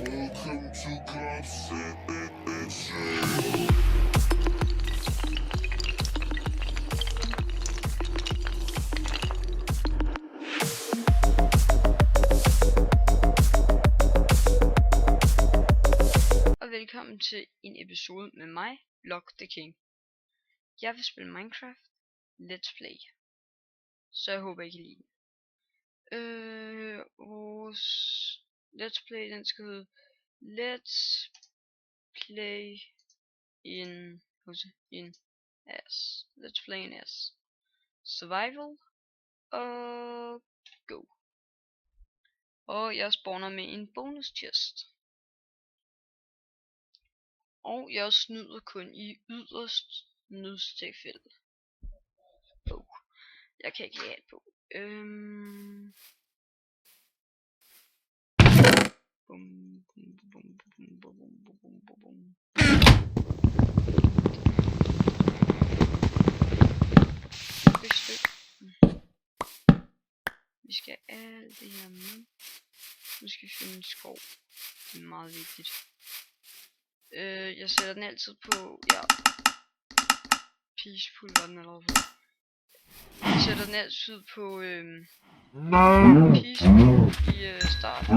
Welcome to Concept. Og velkommen til en episode med mig, Lock the King. Jeg vil spille Minecraft Let's Play, så jeg håber I kan lide den. Vores Let's Play, den skal hedde Let's Play in as. Let's Play in as Survival og Go. Og jeg spawner med en bonus chest. Og jeg snyder kun i yderst nødstilfælde. Jeg kan ikke have det på. Bum, bum, bum, bum, bum, bum, bum, bum, bum. Vi skal have alt det her med. Nu skal vi finde en skov. Det er meget vigtigt. Jeg sætter den altid på, ja, peaceful var den allerede. Jeg sætter den altid på peaceful i starten.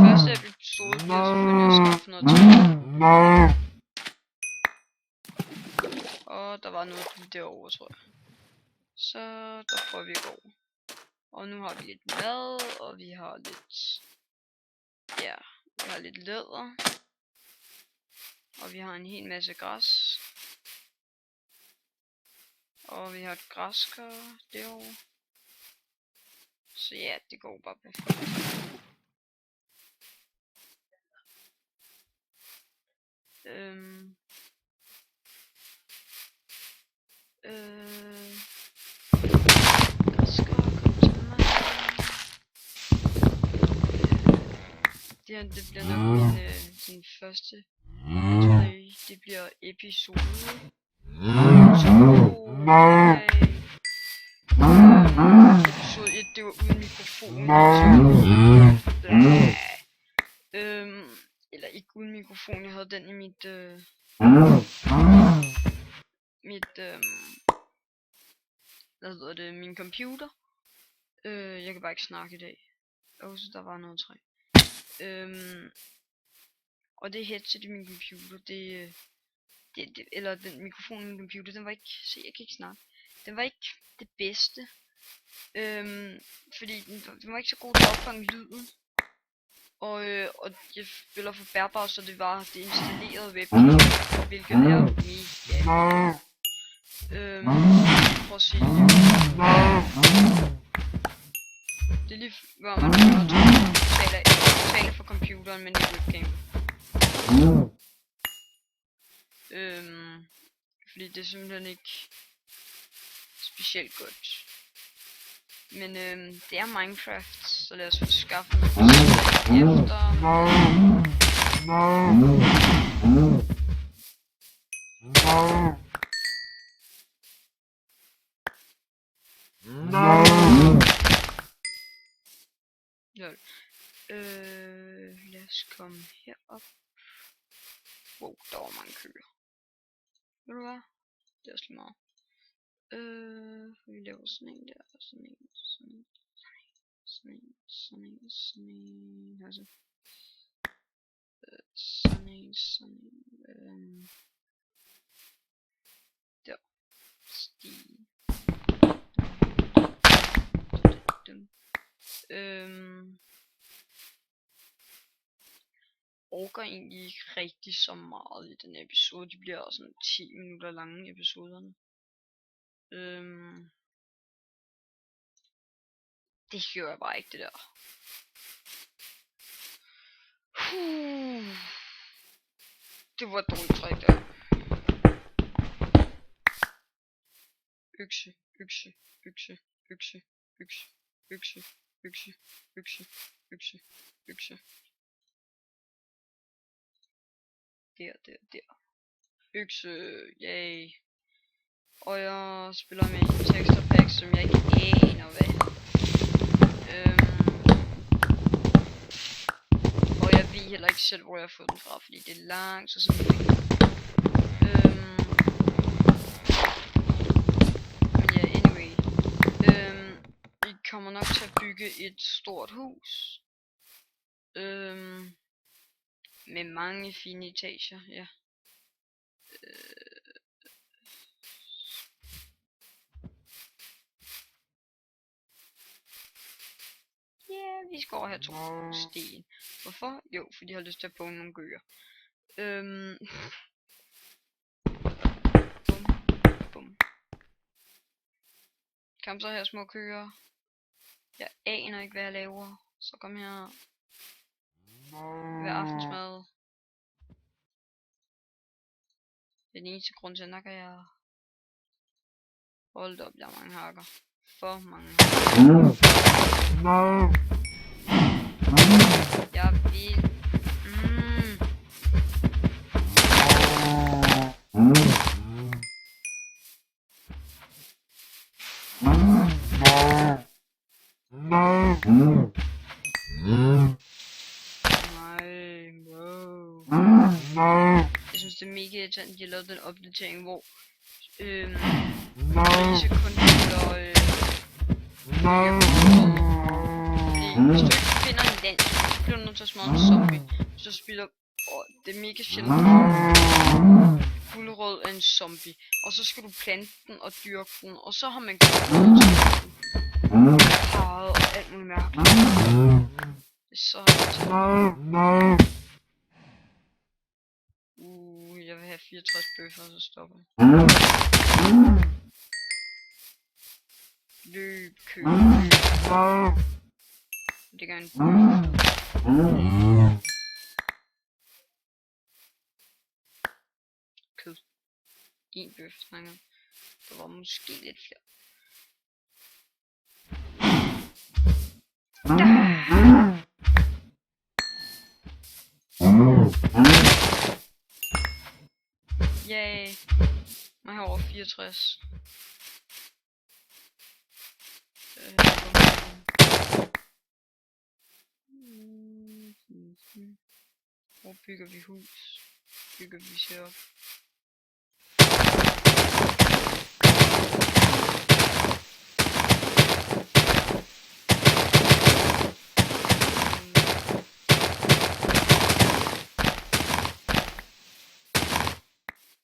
Første episode bliver selvfølgelig at skaffe noget træ. Og der var noget lige derovre, tror jeg. Så der prøver vi at gå over. Og nu har vi lidt mad, og vi har lidt, ja, vi har lidt læder. Og vi har en hel masse græs. Og vi har et græskar derovre. Så ja, det går bare perfekt. Græskar, kom til mig. Det bliver nok min første play. Det bliver episode 2. Episode 1, det var uden mikrofon. Eller ikke uden mikrofon, jeg havde den i mit hvad hedder det, min computer. Jeg kan bare ikke snakke i dag. Så der var noget træ. Og det headset i min computer, eller den mikrofon i min computer, den var ikke, se jeg kan ikke snakke. Den var ikke det bedste. Fordi den var ikke så god til at opfange lyden. Og jeg spiller for bærbar, så det var det installerede webcam, hvilket er mega. Prøv at se. Det er lige hvor man taler for computeren, men ikke webcam. Fordi det er simpelthen ikke specielt godt. Men det er Minecraft, så lad os få skaffet noget efter. Lol. Lad os komme herop. Wow, der var mange køer. Ved du hvad? Det er også lige meget. Vi laver sådan en der, sådan en. Altså. Sådan en. Der. Stige. Orker egentlig ikke rigtig så meget i den episode. De bliver også sådan 10 minutter lange episoderne. Det gør jeg bare ikke, det der. Det var et dårligt træk der. Økse. Der. Økse, yay. Og jeg spiller med en texture pack, som jeg ikke aner hvad. selv, hvor jeg har fået den fra, fordi det er langt, så sådan fik den. Men ja, anyway. I kommer nok til at bygge et stort hus. Med mange fine etager, ja. Ja, vi skal over her 2 sten. Hvorfor? Jo, fordi jeg har lyst til at bunge nogle gøer. Bum. Kom så her, små køer. Jeg aner ikke, hvad jeg laver. Så kom her. Hvad er aftensmad? Det er den eneste grund til, at nakker jeg. Hold op, der er mange hakker. For mange hakker. Jeg vil... Nej, wow. Jeg synes det er mega irriterende, at de har lavet den opdatering, hvor grise kun fylder fordi hvis du ikke finder en dans, så bliver du nødt til at smadre en zombie. Hvis du spiller, det er mega sjældent, gulerod er en zombie, og så skal du plante den og dyrke den, og så har man gulerod til den. Og alt muligt mærkeligt. Det er så irriterende. Jeg vil have 64 bøffer, og så stopper det. Løb, køb, løb. Det gør en bøf. Kød. En bøf, snakker. Der var måske lidt flere. Yay. Jeg har over 64. Hvor bygger vi hus? Bygger vi så op?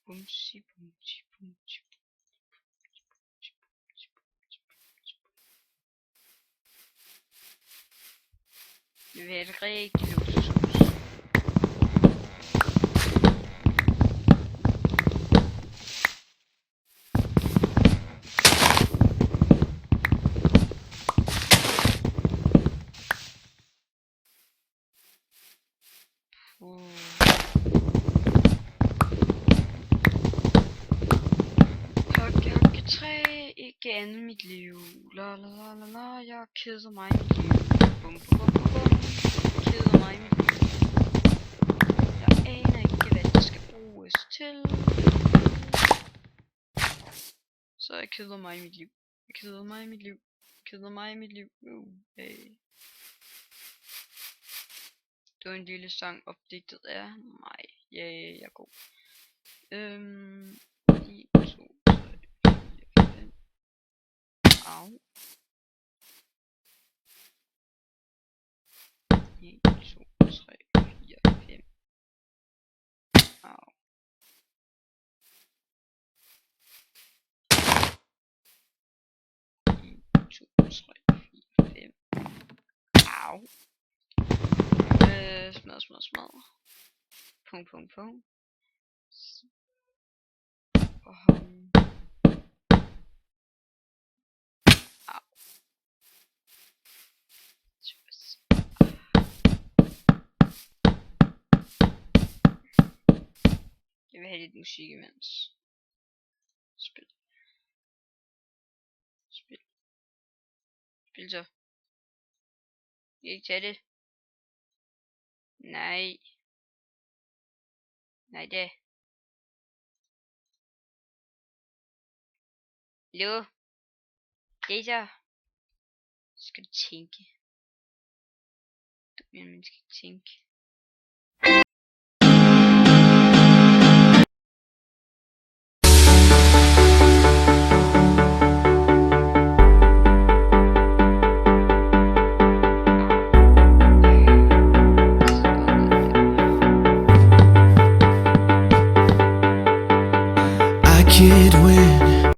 Bumsi, bumsi, bumsi. Vi vil have et rigtig luksushus. Igen mit liv. La la la la la. Jeg keder mig i mit liv. Bum bum bum bum bum. Keder mig i mit liv. Jeg aner ikke, hvad det skal bruges til. Så jeg keder mig i mit liv. Jeg keder mig i mit liv. Jeg keder mig i mit liv. Hey. Det var en lille sang opdigtet af mig. Yeah, jeg er god. 1, 2, 3, 4, 5. Au. 1, 2, 3, 4, 5. Au. 1, 2, 3, 4, 5. Au. Smad. Punkt. Og hånden. Au. Jeg vil have lidt musik imens. Spil så. Jeg kan ikke tage det. Nej det. Hallo? Det skal du tænke. Men man skal tænke.